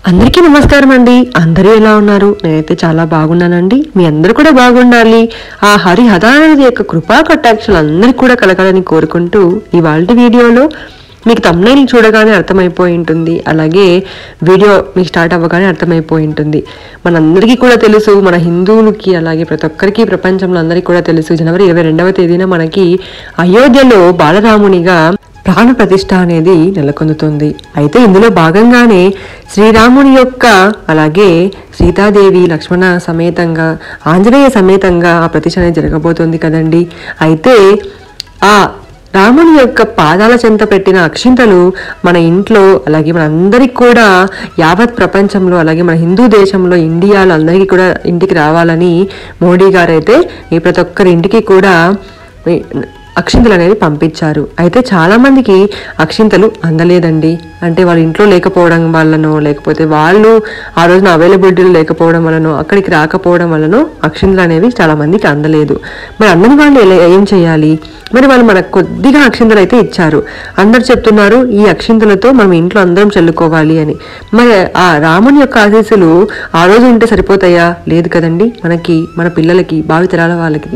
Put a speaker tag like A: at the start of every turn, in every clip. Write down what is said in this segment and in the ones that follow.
A: అందరికీ నమస్కారం అండి. అందరూ ఎలా ఉన్నారు? నేనైతే చాలా బాగున్నానండి. మీ అందరూ కూడా బాగుండాలి. ఆ హరి హదానది యొక్క కృపా కటాక్షలు అందరికీ కూడా కలగాలని కోరుకుంటూ ఇవాల్టి వీడియోలో మీకు థంబ్నెయిల్ చూడగానే అర్థమైపోయి ఉంటుంది, అలాగే వీడియో మీకు స్టార్ట్ అవ్వగానే అర్థమైపోయి ఉంటుంది. మనందరికీ కూడా తెలుసు, మన హిందువులకి అలాగే ప్రతి ఒక్కరికి ప్రపంచంలో అందరికీ కూడా తెలుసు, జనవరి 22వ తేదీన మనకి అయోధ్యలో బాలరామునిగా ప్రాణ ప్రతిష్ఠ అనేది నెలకొందుతుంది. అయితే ఇందులో భాగంగానే శ్రీరాముని యొక్క అలాగే సీతాదేవి లక్ష్మణ సమేతంగా ఆంజనేయ సమేతంగా ఆ ప్రతిష్ఠ అనేది జరగబోతుంది కదండి. అయితే ఆ రాముని యొక్క పాదాల చెంత పెట్టిన అక్షింతలు మన ఇంట్లో అలాగే మన అందరికి కూడా యావత్ ప్రపంచంలో అలాగే మన హిందూ దేశంలో ఇండియాలో అందరికీ కూడా ఇంటికి రావాలని మోడీ గారు అయితే ఈ ప్రతి ఒక్కరి ఇంటికి కూడా అక్షింతలు అనేవి పంపించారు. అయితే చాలా మందికి అక్షింతలు అందలేదండి. అంటే వాళ్ళ ఇంట్లో లేకపోవడం వల్లనో లేకపోతే వాళ్ళు ఆ రోజున అవైలబిలిటీలో లేకపోవడం వల్లనో అక్కడికి రాకపోవడం వల్లనో అక్షింతలు అనేవి చాలా మందికి అందలేదు. మరి అందని వాళ్ళు ఏం చేయాలి? మరి వాళ్ళు మనకు కొద్దిగా అక్షింతలు అయితే ఇచ్చారు. అందరు చెప్తున్నారు ఈ అక్షింతలతో మనం ఇంట్లో అందరం చల్లుకోవాలి అని. మరి ఆ రాముని యొక్క ఆశీస్సులు ఆ రోజు ఉంటే సరిపోతాయా? లేదు కదండి. మనకి మన పిల్లలకి భావితరాల వాళ్ళకి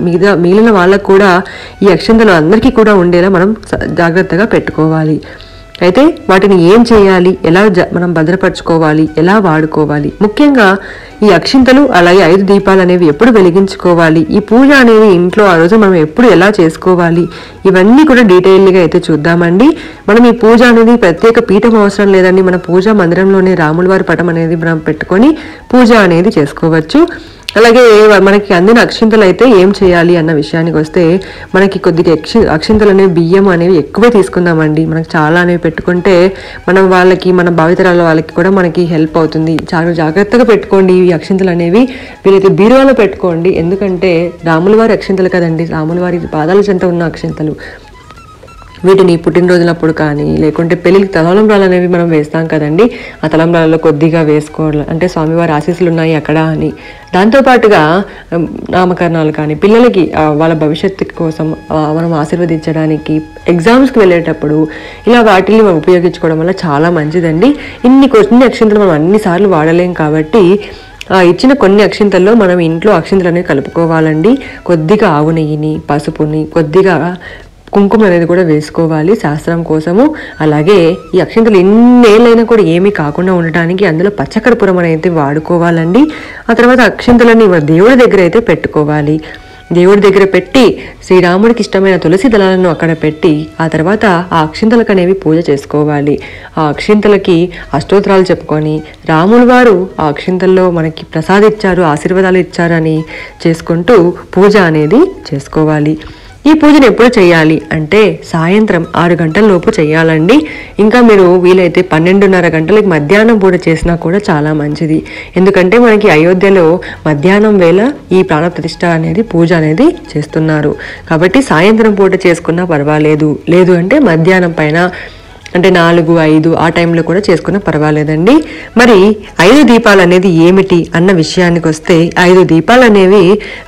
A: మిగిలిన వాళ్ళకు కూడా ఈ అక్షింతలు అందరికీ కూడా ఉండేలా మనం జాగ్రత్తగా పెట్టుకోవాలి. అయితే వాటిని ఏం చేయాలి, ఎలా మనం భద్రపరచుకోవాలి, ఎలా వాడుకోవాలి, ముఖ్యంగా ఈ అక్షింతలు అలాగే 5 దీపాలు అనేవి ఎప్పుడు వెలిగించుకోవాలి, ఈ పూజ అనేది ఇంట్లో ఆ రోజు మనం ఎప్పుడు ఎలా చేసుకోవాలి, ఇవన్నీ కూడా డీటెయిల్గా అయితే చూద్దామండి. మనం ఈ పూజ అనేది ప్రత్యేక పీఠం అవసరం లేదండి. మన పూజా మందిరంలోనే రాముల వారి పటం అనేది మనం పెట్టుకొని పూజ అనేది చేసుకోవచ్చు. అలాగే మనకి అందిన అక్షింతలు అయితే ఏం చేయాలి అన్న విషయానికి వస్తే, మనకి కొద్దిగా అక్షింతలు అనేవి బియ్యం అనేవి ఎక్కువే తీసుకుందామండి. మనకు చాలా అనేవి పెట్టుకుంటే మనం వాళ్ళకి మన భావితరాల వాళ్ళకి కూడా మనకి హెల్ప్ అవుతుంది. చాలా జాగ్రత్తగా పెట్టుకోండి ఈ అక్షింతలు అనేవి. వీలైతే బీరువాలో పెట్టుకోండి. ఎందుకంటే రాముల వారి అక్షింతలు కదండి, రాముల వారి పాదాల చెంత ఉన్న అక్షింతలు. వీటిని పుట్టినరోజులప్పుడు కానీ లేకుంటే పెళ్ళికి తలంబ్రాలు అనేవి మనం వేస్తాం కదండి, ఆ తలంబ్రాలలో కొద్దిగా వేసుకోవాలి. అంటే స్వామివారి ఆశీస్సులు ఉన్నాయి అక్కడ అని. దాంతోపాటుగా నామకరణాలు కానీ పిల్లలకి వాళ్ళ భవిష్యత్తు కోసం మనం ఆశీర్వదించడానికి ఎగ్జామ్స్కి వెళ్ళేటప్పుడు ఇలా వాటిని మనం ఉపయోగించుకోవడం వల్ల చాలా మంచిదండి. కొన్ని అక్షింతలు మనం అన్నిసార్లు వాడలేం కాబట్టి ఇచ్చిన కొన్ని అక్షింతల్లో మనం ఇంట్లో అక్షింతలు అనేవి కలుపుకోవాలండి. కొద్దిగా ఆవు నెయ్యిని, పసుపుని, కొద్దిగా కుంకుమ అనేది కూడా వేసుకోవాలి శాస్త్రం కోసము. అలాగే ఈ అక్షింతలు ఎన్నేళ్ళైనా కూడా ఏమీ కాకుండా ఉండటానికి అందులో పచ్చకర్పూరం అనేది వాడుకోవాలండి. ఆ తర్వాత అక్షింతలని దేవుడి దగ్గర అయితే పెట్టుకోవాలి. దేవుడి దగ్గర పెట్టి శ్రీరాముడికి ఇష్టమైన తులసి దళాలను అక్కడ పెట్టి ఆ తర్వాత ఆ అక్షింతలకు అనేవి పూజ చేసుకోవాలి. ఆ అక్షింతలకి అష్టోత్తరాలు చెప్పుకొని రాముల వారు ఆ అక్షింతల్లో మనకి ప్రసాదించారు, ఆశీర్వాదాలు ఇచ్చారని చేసుకుంటూ పూజ అనేది చేసుకోవాలి. ఈ పూజను ఎప్పుడు చేయాలి అంటే సాయంత్రం 6 గంటల లోపు చేయాలండి. ఇంకా మీరు వీలైతే 12:30 గంటలకి మధ్యాహ్నం పూట చేసినా కూడా చాలా మంచిది. ఎందుకంటే మనకి అయోధ్యలో మధ్యాహ్నం వేళ ఈ ప్రాణ ప్రతిష్ఠ అనేది పూజ అనేది చేస్తున్నారు కాబట్టి సాయంత్రం పూట చేసుకున్నా పర్వాలేదు. లేదు అంటే మధ్యాహ్నం పైన అంటే 4, 5 ఆ టైంలో కూడా చేసుకున్నా పర్వాలేదండి. మరి 5 దీపాలు అనేది ఏమిటి అన్న విషయానికి వస్తే 5 దీపాలు అనేవి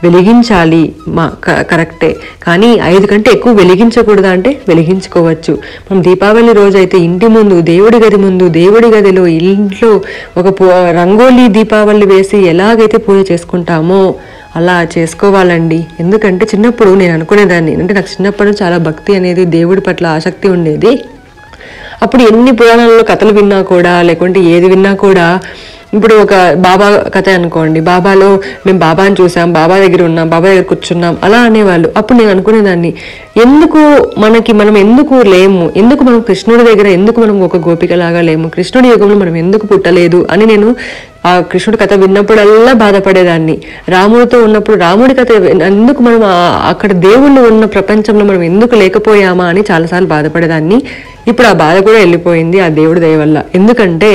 A: వెలిగించాలి కరెక్టే, కానీ 5 కంటే ఎక్కువ వెలిగించకూడదా అంటే వెలిగించుకోవచ్చు. మనం దీపావళి రోజు అయితే ఇంటి ముందు దేవుడి గది ముందు దేవుడి గదిలో ఇంట్లో ఒక రంగోలీ దీపావళి వేసి ఎలాగైతే పూజ చేసుకుంటామో అలా చేసుకోవాలండి. ఎందుకంటే చిన్నప్పుడు నేను అనుకునేదాన్ని, అంటే నాకు చిన్నప్పుడు చాలా భక్తి అనేది దేవుడి పట్ల ఆసక్తి ఉండేది. అప్పుడు ఎన్ని పురాణాలలో కథలు విన్నా కూడా లేకుంటే ఏది విన్నా కూడా, ఇప్పుడు ఒక బాబా కథ అనుకోండి, బాబాలో మేము బాబాని చూసాం, బాబా దగ్గర ఉన్నాం, బాబా దగ్గర కూర్చున్నాం అలా అనేవాళ్ళు. అప్పుడు నేను అనుకునేదాన్ని, మనం ఎందుకు లేము, ఎందుకు మనం కృష్ణుడి దగ్గర ఎందుకు మనం ఒక గోపికలాగా లేము, కృష్ణుడి యుగంలో మనం ఎందుకు పుట్టలేదు అని నేను ఆ కృష్ణుడి కథ విన్నప్పుడల్లా బాధపడేదాన్ని. రాముడితో ఉన్నప్పుడు రాముడి కథ ఎందుకు మనం అక్కడ దేవుళ్ళు ఉన్న ప్రపంచంలో మనం ఎందుకు లేకపోయామా అని చాలాసార్లు బాధపడేదాన్ని. ఇప్పుడు ఆ బాధ కూడా వెళ్ళిపోయింది ఆ దేవుడి దయ వల్ల. ఎందుకంటే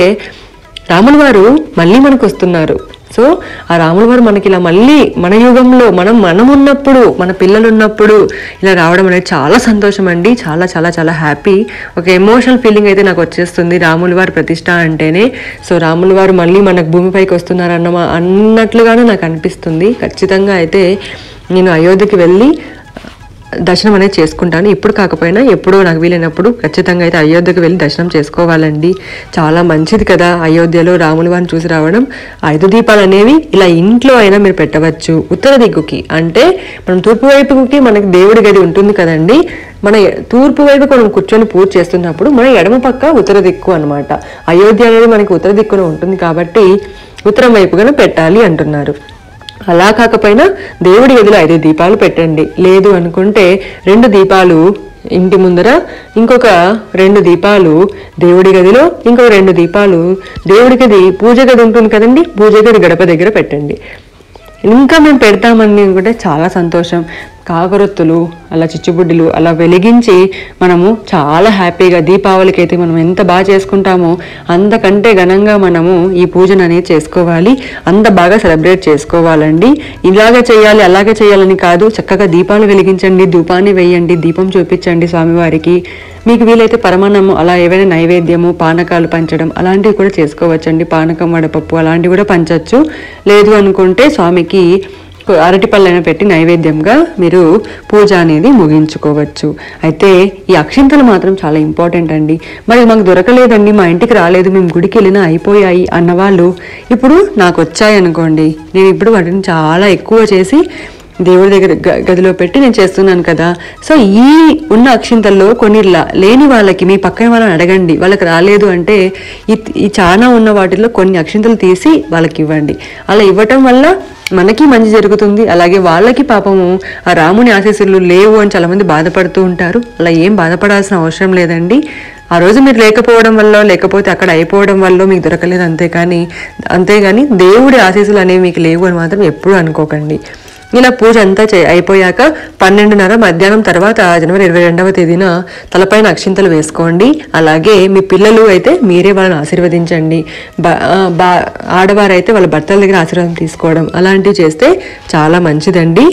A: రాముల వారు మళ్ళీ మనకు వస్తున్నారు. సో ఆ రాముల వారు మనకి ఇలా మళ్ళీ మన యుగంలో మనం ఉన్నప్పుడు మన పిల్లలు ఉన్నప్పుడు ఇలా రావడం అనేది చాలా సంతోషం అండి. చాలా చాలా చాలా హ్యాపీ. ఒక ఎమోషనల్ ఫీలింగ్ అయితే నాకు వచ్చేస్తుంది రాముల వారి ప్రతిష్ట అంటేనే. సో రాముల వారు మళ్ళీ మనకు భూమిపైకి వస్తున్నారు అన్నట్లుగానే నాకు అనిపిస్తుంది. ఖచ్చితంగా అయితే నేను అయోధ్యకి వెళ్ళి దర్శనం అనేది చేసుకుంటాను. ఇప్పుడు కాకపోయినా ఎప్పుడో నాకు వీలైనప్పుడు ఖచ్చితంగా అయితే అయోధ్యకు వెళ్ళి దర్శనం చేసుకోవాలండి. చాలా మంచిది కదా అయోధ్యలో రాముల వారిని చూసి రావడం. 5 దీపాలు అనేవి ఇలా ఇంట్లో అయినా మీరు పెట్టవచ్చు. ఉత్తర దిక్కుకి అంటే మనం తూర్పు వైపుకి మనకి దేవుడి గది ఉంటుంది కదండి, మన తూర్పు వైపు మనం కూర్చొని పూజ చేస్తున్నప్పుడు మన ఎడమ పక్క ఉత్తర దిక్కు అనమాట. అయోధ్య అనేది మనకి ఉత్తర దిక్కున ఉంటుంది కాబట్టి ఉత్తరం వైపుగానే పెట్టాలి అంటున్నారు. అలా కాకపోయినా దేవుడి గదిలో 5 దీపాలు పెట్టండి. లేదు అనుకుంటే 2 దీపాలు ఇంటి ముందర, ఇంకొక 2 దీపాలు దేవుడి గదిలో, ఇంకొక 2 దీపాలు దేవుడి గది పూజ గది ఉంటుంది కదండి, పూజ గది గడప దగ్గర పెట్టండి. ఇంకా మేము పెడతామని అనుకుంటే చాలా సంతోషం. కాకరొత్తులు అలా చిచ్చుబుడ్డిలు అలా వెలిగించి మనము చాలా హ్యాపీగా దీపావళికి అయితే మనం ఎంత బాగా చేసుకుంటామో అంతకంటే ఘనంగా మనము ఈ పూజను అనేది చేసుకోవాలి. అంత బాగా సెలబ్రేట్ చేసుకోవాలండి. ఇలాగే చేయాలి అలాగే చేయాలని కాదు, చక్కగా దీపాలు వెలిగించండి, ధూపాన్ని వేయండి, దీపం చూపించండి స్వామివారికి. మీకు వీలైతే పరమాన్నము అలా ఏవైనా నైవేద్యము పానకాలు పంచడం అలాంటివి కూడా చేసుకోవచ్చండి. పానకం వడపప్పు అలాంటివి కూడా పంచవచ్చు. లేదు అనుకుంటే స్వామికి అరటిపళ్ళైనా పెట్టి నైవేద్యంగా మీరు పూజ అనేది ముగించుకోవచ్చు. అయితే ఈ అక్షింతలు మాత్రం చాలా ఇంపార్టెంట్ అండి. మరి మాకు దొరకలేదండి, మా ఇంటికి రాలేదు, మేము గుడికి వెళ్ళినా అయిపోయాయి అన్నవాళ్ళు ఇప్పుడు నాకు వచ్చాయి అనుకోండి, నేను ఇప్పుడు వాటిని చాలా ఎక్కువ చేసి దేవుడి దగ్గర గదిలో పెట్టి నేను చేస్తున్నాను కదా. సో ఈ ఉన్న అక్షింతల్లో కొన్ని లేని వాళ్ళకి మీ పక్కన వాళ్ళని అడగండి. వాళ్ళకి రాలేదు అంటే ఈ చాలా ఉన్న వాటిల్లో కొన్ని అక్షింతలు తీసి వాళ్ళకి ఇవ్వండి. అలా ఇవ్వటం వల్ల మనకి మంచి జరుగుతుంది. అలాగే వాళ్ళకి పాపము ఆ రాముని ఆశీస్సులు లేవు అని చాలా మంది బాధపడుతూ ఉంటారు. అలా ఏం బాధపడాల్సిన అవసరం లేదండి. ఆ రోజు మీరు లేకపోవడం వల్ల, లేకపోతే అక్కడ అయిపోవడం వల్ల మీకు దొరకలేదు అంతేగాని దేవుడి ఆశీస్సులు అనేవి మీకు లేవు అని మాత్రం ఎప్పుడూ అనుకోకండి. ఇలా పూజ అంతా అయిపోయాక 12:30 మధ్యాహ్నం తర్వాత జనవరి 22వ తేదీన తలపైన అక్షింతలు వేసుకోండి. అలాగే మీ పిల్లలు అయితే మీరే వాళ్ళని ఆశీర్వదించండి. ఆడవారైతే వాళ్ళ భర్తల దగ్గర ఆశీర్వాదం తీసుకోవడం అలాంటివి చేస్తే చాలా మంచిదండి.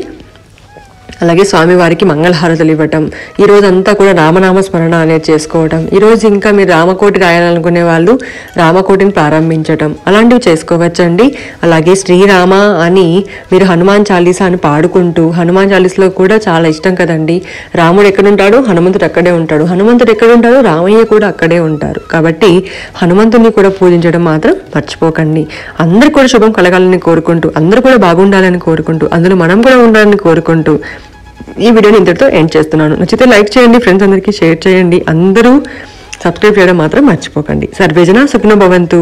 A: అలాగే స్వామివారికి మంగళహారతులు ఇవ్వటం, ఈ రోజంతా కూడా రామనామ స్మరణ అనేది చేసుకోవటం, ఈరోజు ఇంకా మీరు రామకోటి రాయాలనుకునే వాళ్ళు రామకోటిని ప్రారంభించటం అలాంటివి చేసుకోవచ్చండి. అలాగే శ్రీరామ అని మీరు హనుమాన్ చాలీసా అని పాడుకుంటూ, హనుమాన్ చాలీసాలో కూడా చాలా ఇష్టం కదండి. రాముడు ఎక్కడుంటాడు, హనుమంతుడు అక్కడే ఉంటాడు, హనుమంతుడు ఎక్కడుంటాడు, రామయ్య కూడా అక్కడే ఉంటారు. కాబట్టి హనుమంతుడిని కూడా పూజించడం మాత్రం మర్చిపోకండి. అందరు కూడా శుభం కలగాలని కోరుకుంటూ, అందరూ కూడా బాగుండాలని కోరుకుంటూ, అందులో మనం కూడా ఉండాలని కోరుకుంటూ ఈ వీడియోని ఇంతటితో ఎండ్ చేస్తున్నాను. నచ్చితే లైక్ చేయండి, ఫ్రెండ్స్ అందరికీ షేర్ చేయండి, అందరూ సబ్స్క్రైబ్ చేయడం మాత్రం మర్చిపోకండి. సర్వేజన సుఖినో భవంతు.